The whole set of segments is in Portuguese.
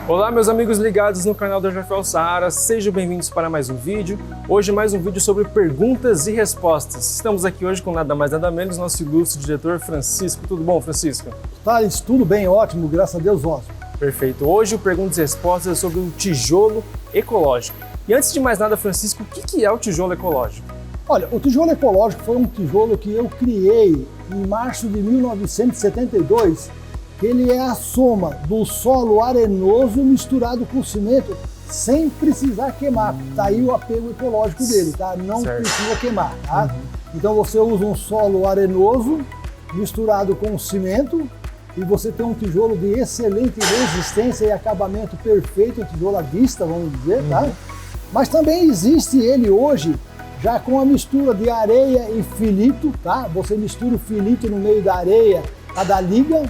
Olá meus amigos ligados no canal do Rafael Sahara, sejam bem-vindos para mais um vídeo. Hoje mais um vídeo sobre perguntas e respostas. Estamos aqui hoje com nada mais nada menos nosso ilustre diretor Francisco. Tudo bom, Francisco? Tá, isso tudo bem, ótimo, graças a Deus, ótimo. Perfeito. Hoje o Perguntas e Respostas é sobre o tijolo ecológico. E antes de mais nada, Francisco, o que é o tijolo ecológico? Olha, o tijolo ecológico foi um tijolo que eu criei em março de 1972. Ele é a soma do solo arenoso misturado com cimento sem precisar queimar. Tá aí o apelo ecológico dele, tá? Não precisa queimar, tá? Então você usa um solo arenoso misturado com cimento e você tem um tijolo de excelente resistência e acabamento perfeito, um tijolo à vista, vamos dizer, tá? Mas também existe ele hoje já com a mistura de areia e filito, tá? Você mistura o filito no meio da areia, a da liga,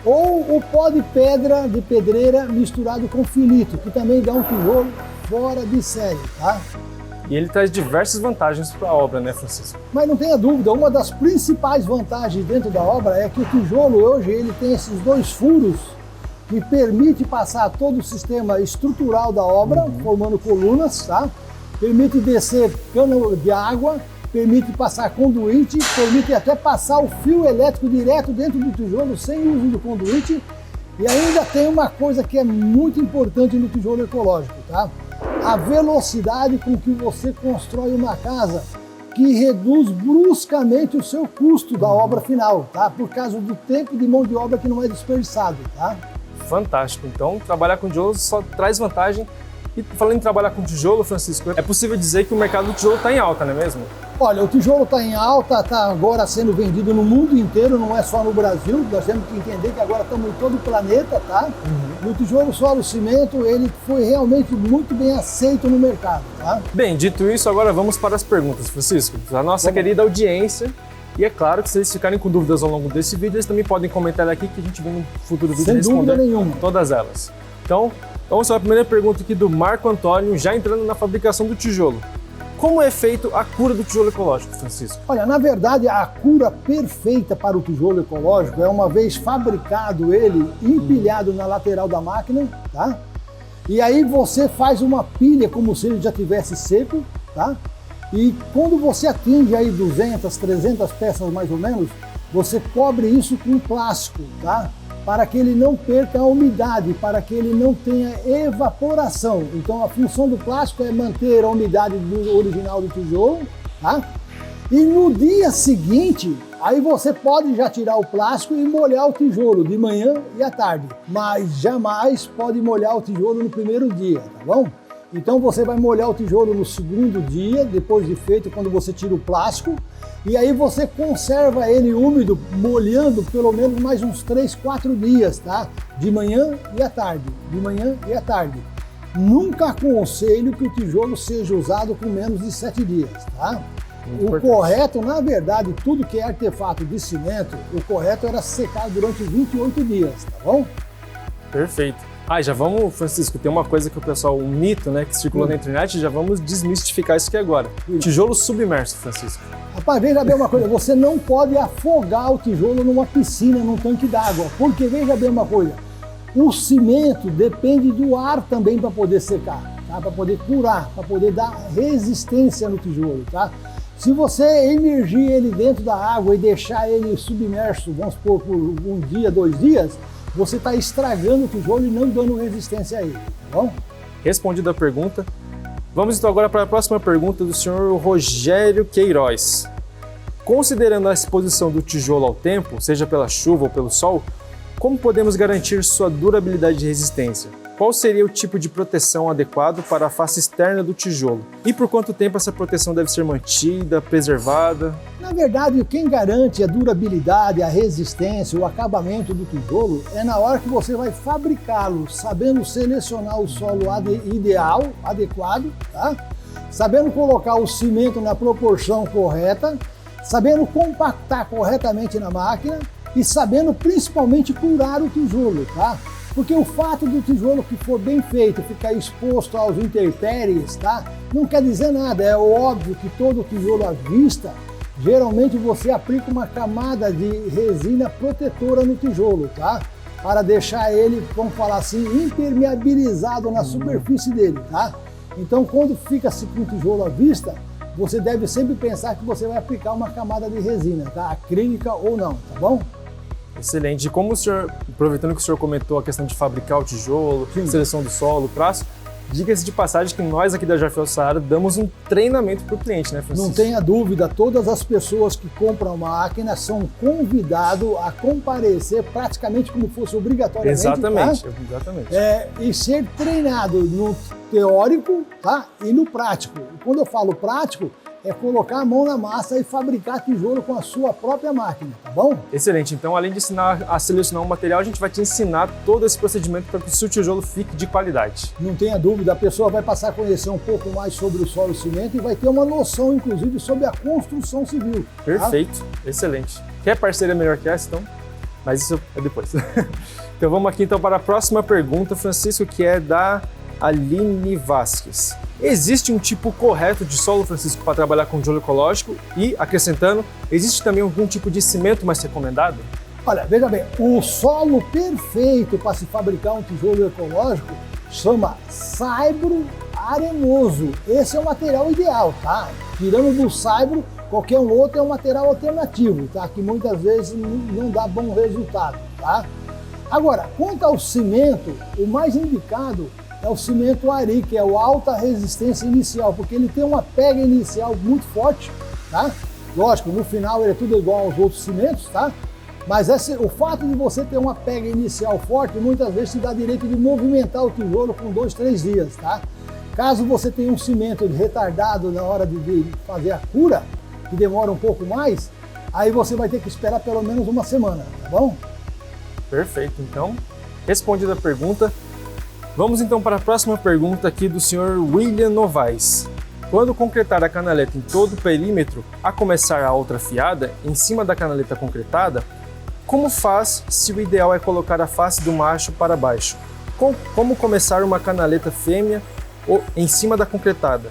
ou o pó de pedra, de pedreira, misturado com filito, que também dá um tijolo fora de série, tá? E ele traz diversas vantagens para a obra, né, Francisco? Mas não tenha dúvida, uma das principais vantagens dentro da obra é que o tijolo hoje ele tem esses dois furos que permite passar todo o sistema estrutural da obra, formando colunas, tá? Permite descer cano de água, permite passar conduíte, permite até passar o fio elétrico direto dentro do tijolo sem uso do conduíte. E ainda tem uma coisa que é muito importante no tijolo ecológico, tá? A velocidade com que você constrói uma casa, que reduz bruscamente o seu custo da obra final, tá? Por causa do tempo de mão de obra que não é desperdiçado, tá? Fantástico. Então, trabalhar com tijolo só traz vantagem. E falando em trabalhar com tijolo, Francisco, é possível dizer que o mercado do tijolo está em alta, não é mesmo? Olha, o tijolo está em alta, está agora sendo vendido no mundo inteiro, não é só no Brasil. Nós temos que entender que agora estamos em todo o planeta, tá? O tijolo solo cimento, ele foi realmente muito bem aceito no mercado, tá? Bem, dito isso, agora vamos para as perguntas, Francisco. A nossa querida audiência. E é claro que se eles ficarem com dúvidas ao longo desse vídeo, eles também podem comentar aqui que a gente vem no futuro vídeo responder todas elas. Então, vamos para a primeira pergunta aqui do Marco Antônio, já entrando na fabricação do tijolo. Como é feito a cura do tijolo ecológico, Francisco? Olha, na verdade, a cura perfeita para o tijolo ecológico é uma vez fabricado ele, empilhado na lateral da máquina, tá? E aí você faz uma pilha como se ele já tivesse seco, tá? E quando você atinge aí 200, 300 peças mais ou menos, você cobre isso com plástico, tá? Para que ele não perca a umidade, para que ele não tenha evaporação. Então a função do plástico é manter a umidade do original do tijolo, tá? E no dia seguinte, aí você pode já tirar o plástico e molhar o tijolo de manhã e à tarde, mas jamais pode molhar o tijolo no primeiro dia, tá bom? Então você vai molhar o tijolo no segundo dia, depois de feito, quando você tira o plástico, e aí você conserva ele úmido, molhando pelo menos mais uns 3, 4 dias, tá? De manhã e à tarde, de manhã e à tarde. Nunca aconselho que o tijolo seja usado com menos de 7 dias, tá? O correto, na verdade, tudo que é artefato de cimento, o correto era secar durante 28 dias, tá bom? Perfeito. Já vamos, Francisco, tem uma coisa que o pessoal, um mito, né, que circulou na internet, já vamos desmistificar isso aqui agora. Tijolo submerso, Francisco. Rapaz, veja bem uma coisa, você não pode afogar o tijolo numa piscina, num tanque d'água, porque veja bem uma coisa, o cimento depende do ar também para poder secar, tá? Para poder curar, para poder dar resistência no tijolo, tá? Se você emergir ele dentro da água e deixar ele submerso, vamos supor, por um dia, 2 dias, você está estragando o tijolo e não dando resistência a ele, tá bom? Respondida a pergunta, vamos então agora para a próxima pergunta do senhor Rogério Queiroz. Considerando a exposição do tijolo ao tempo, seja pela chuva ou pelo sol, como podemos garantir sua durabilidade e resistência? Qual seria o tipo de proteção adequado para a face externa do tijolo? E por quanto tempo essa proteção deve ser mantida, preservada? Na verdade, quem garante a durabilidade, a resistência, o acabamento do tijolo é na hora que você vai fabricá-lo, sabendo selecionar o solo ideal, adequado, tá? Sabendo colocar o cimento na proporção correta, sabendo compactar corretamente na máquina e sabendo principalmente curar o tijolo, tá? Porque o fato do tijolo que for bem feito ficar exposto aos intempéries, tá? Não quer dizer nada, é óbvio que todo tijolo à vista, geralmente você aplica uma camada de resina protetora no tijolo, tá? para deixar ele, vamos falar assim, impermeabilizado na superfície dele, tá? Então, quando fica assim com o tijolo à vista, você deve sempre pensar que você vai aplicar uma camada de resina, tá? Acrílica ou não, tá bom? Excelente. E como o senhor, aproveitando que o senhor comentou a questão de fabricar o tijolo, Sim. seleção do solo, traço, diga-se de passagem que nós aqui da Jarfiel Saara damos um treinamento para o cliente, né, Francisco? Não tenha dúvida, todas as pessoas que compram máquina são convidadas a comparecer praticamente como fosse obrigatoriamente. Exatamente, tá? exatamente. E ser treinado no teórico, tá? E no prático. Quando eu falo prático, é colocar a mão na massa e fabricar tijolo com a sua própria máquina, tá bom? Excelente. Então, além de ensinar a selecionar um material, a gente vai te ensinar todo esse procedimento para que o seu tijolo fique de qualidade. Não tenha dúvida, a pessoa vai passar a conhecer um pouco mais sobre o solo cimento e vai ter uma noção, inclusive, sobre a construção civil. Tá? Perfeito. Excelente. Quer parceria melhor que essa, então? Mas isso é depois. Então, vamos aqui então para a próxima pergunta, Francisco, que é da Aline Vasques. Existe um tipo correto de solo, Francisco, para trabalhar com tijolo ecológico? E, acrescentando, existe também algum tipo de cimento mais recomendado? Olha, veja bem, o solo perfeito para se fabricar um tijolo ecológico chama saibro arenoso. Esse é o material ideal, tá? Tirando do saibro, qualquer um outro é um material alternativo, tá? Que muitas vezes não dá bom resultado, tá? Agora, quanto ao cimento, o mais indicado é o cimento Ari, que é o alta resistência inicial, porque ele tem uma pega inicial muito forte, tá? Lógico, no final ele é tudo igual aos outros cimentos, tá? Mas o fato de você ter uma pega inicial forte, muitas vezes te dá direito de movimentar o tijolo com 2, 3 dias, tá? Caso você tenha um cimento retardado na hora de fazer a cura, que demora um pouco mais, aí você vai ter que esperar pelo menos uma semana, tá bom? Perfeito. Então, respondida a pergunta, vamos então para a próxima pergunta aqui do senhor William Novaes. Quando concretar a canaleta em todo o perímetro, a começar a outra fiada, em cima da canaleta concretada, como faz se o ideal é colocar a face do macho para baixo? Como começar uma canaleta fêmea em cima da concretada?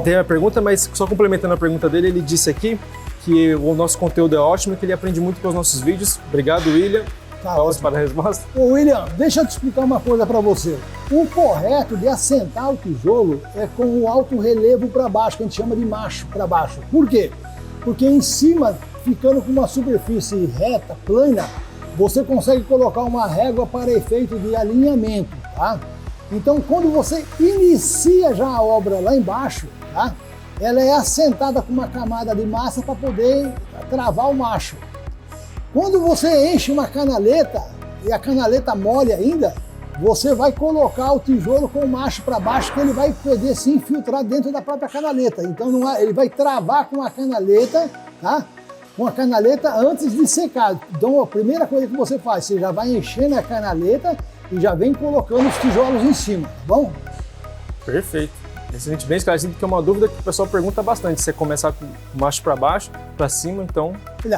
Tem a pergunta, mas só complementando a pergunta dele, ele disse aqui que o nosso conteúdo é ótimo e que ele aprende muito com os nossos vídeos. Obrigado, William. Vamos para a resposta? Ô William, deixa eu te explicar uma coisa para você. O correto de assentar o tijolo é com o alto relevo para baixo, que a gente chama de macho para baixo. Por quê? Porque em cima, ficando com uma superfície reta, plana, você consegue colocar uma régua para efeito de alinhamento, tá? Então, quando você inicia já a obra lá embaixo, tá? Ela é assentada com uma camada de massa para poder travar o macho. Quando você enche uma canaleta e a canaleta mole ainda, você vai colocar o tijolo com o macho para baixo, que ele vai poder se infiltrar dentro da própria canaleta. Então ele vai travar com a canaleta, tá? Com a canaleta antes de secar. Então a primeira coisa que você faz, você já vai enchendo a canaleta e já vem colocando os tijolos em cima, tá bom? Perfeito. Excelente, bem esclarecido, que é uma dúvida que o pessoal pergunta bastante. Se você começar com o macho para baixo, para cima, então...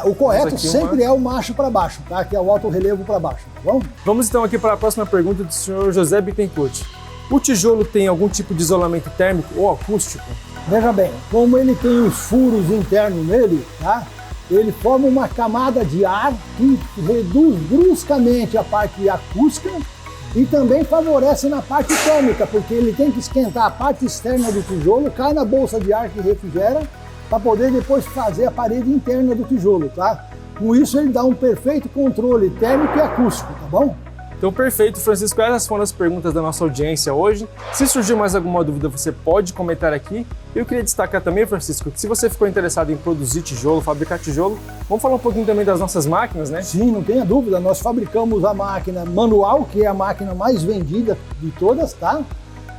O correto sempre é o macho para baixo, tá? Que é o alto relevo para baixo, tá bom? Vamos então aqui para a próxima pergunta do senhor José Bittencourt. O tijolo tem algum tipo de isolamento térmico ou acústico? Veja bem, como ele tem os furos internos nele, tá? Ele forma uma camada de ar que reduz bruscamente a parte acústica e também favorece na parte térmica, porque ele tem que esquentar a parte externa do tijolo, cai na bolsa de ar que refrigera, para poder depois fazer a parede interna do tijolo, tá? Com isso ele dá um perfeito controle térmico e acústico, tá bom? Então, perfeito, Francisco. Essas foram as perguntas da nossa audiência hoje. Se surgiu mais alguma dúvida, você pode comentar aqui. Eu queria destacar também, Francisco, que se você ficou interessado em produzir tijolo, fabricar tijolo, vamos falar um pouquinho também das nossas máquinas, né? Sim, não tenha dúvida. Nós fabricamos a máquina manual, que é a máquina mais vendida de todas, tá?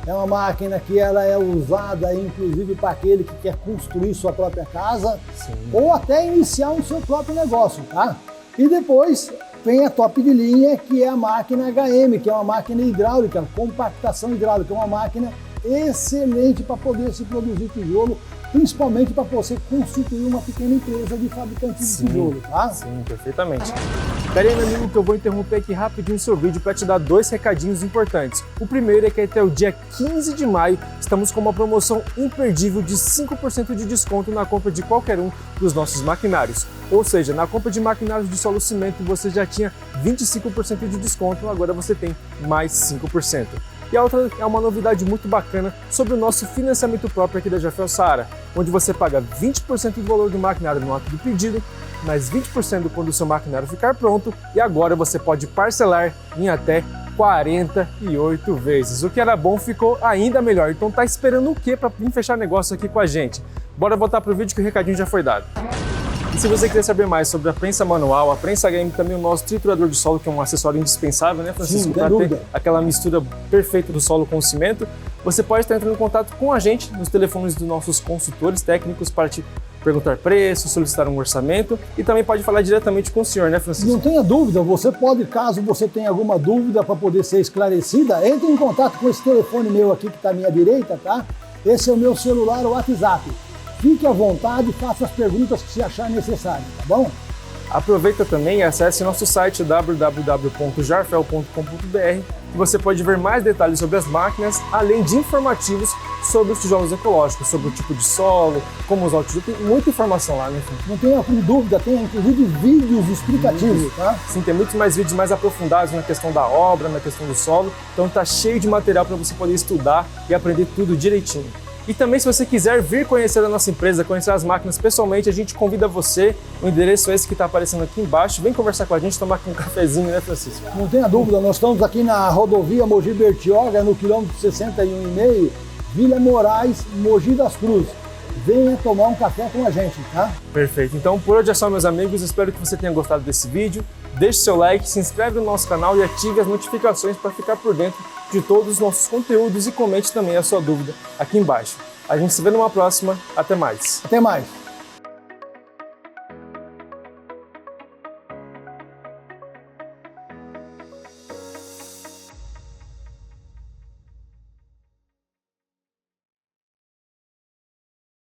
É uma máquina que ela é usada, inclusive, para aquele que quer construir sua própria casa. Sim. Ou até iniciar o seu próprio negócio, tá? E depois vem a top de linha, que é a máquina HM, que é uma máquina hidráulica, compactação hidráulica, uma máquina excelente para poder se produzir tijolo, principalmente para você constituir uma pequena empresa de fabricante de tijolo, tá? Sim, perfeitamente. Pera aí, meu amigo, que eu vou interromper aqui rapidinho o seu vídeo para te dar 2 recadinhos importantes. O primeiro é que até o dia 15 de maio estamos com uma promoção imperdível de 5% de desconto na compra de qualquer um dos nossos maquinários. Ou seja, na compra de maquinários de solo cimento você já tinha 25% de desconto, agora você tem mais 5%. E a outra é uma novidade muito bacana sobre o nosso financiamento próprio aqui da Jafel Seara, onde você paga 20% do valor do maquinário no ato do pedido, mais 20% quando o seu maquinário ficar pronto, e agora você pode parcelar em até 48 vezes. O que era bom ficou ainda melhor, então tá esperando o que para vir fechar negócio aqui com a gente? Bora voltar pro vídeo que o recadinho já foi dado. E se você quiser saber mais sobre a prensa manual, a prensa HM, também o nosso triturador de solo, que é um acessório indispensável, né, Francisco? Para ter aquela mistura perfeita do solo com o cimento, você pode estar entrando em contato com a gente nos telefones dos nossos consultores técnicos para te perguntar preço, solicitar um orçamento e também pode falar diretamente com o senhor, né, Francisco? Não tenha dúvida, você pode, caso você tenha alguma dúvida para poder ser esclarecida, entre em contato com esse telefone meu aqui que está à minha direita, tá? Esse é o meu celular, o WhatsApp. Fique à vontade e faça as perguntas que você achar necessário, tá bom? Aproveita também e acesse nosso site www.jarfel.com.br, que você pode ver mais detalhes sobre as máquinas, além de informativos sobre os tijolos ecológicos, sobre o tipo de solo, como usar o tijolo, tem muita informação lá, né? Não tenha dúvida, tem inclusive vídeos explicativos, tá? Sim, tem muitos mais vídeos mais aprofundados na questão da obra, na questão do solo, então tá cheio de material para você poder estudar e aprender tudo direitinho. E também, se você quiser vir conhecer a nossa empresa, conhecer as máquinas pessoalmente, a gente convida você. O endereço é esse que está aparecendo aqui embaixo. Vem conversar com a gente, tomar aqui um cafezinho, né, Francisco? Não tenha dúvida, nós estamos aqui na rodovia Mogi Bertioga, no quilômetro 61,5, Vila Moraes, Mogi das Cruzes. Venha tomar um café com a gente, tá? Perfeito. Então, por hoje é só, meus amigos. Espero que você tenha gostado desse vídeo. Deixe seu like, se inscreve no nosso canal e ative as notificações para ficar por dentro de todos os nossos conteúdos e comente também a sua dúvida aqui embaixo. A gente se vê numa próxima. Até mais. Até mais.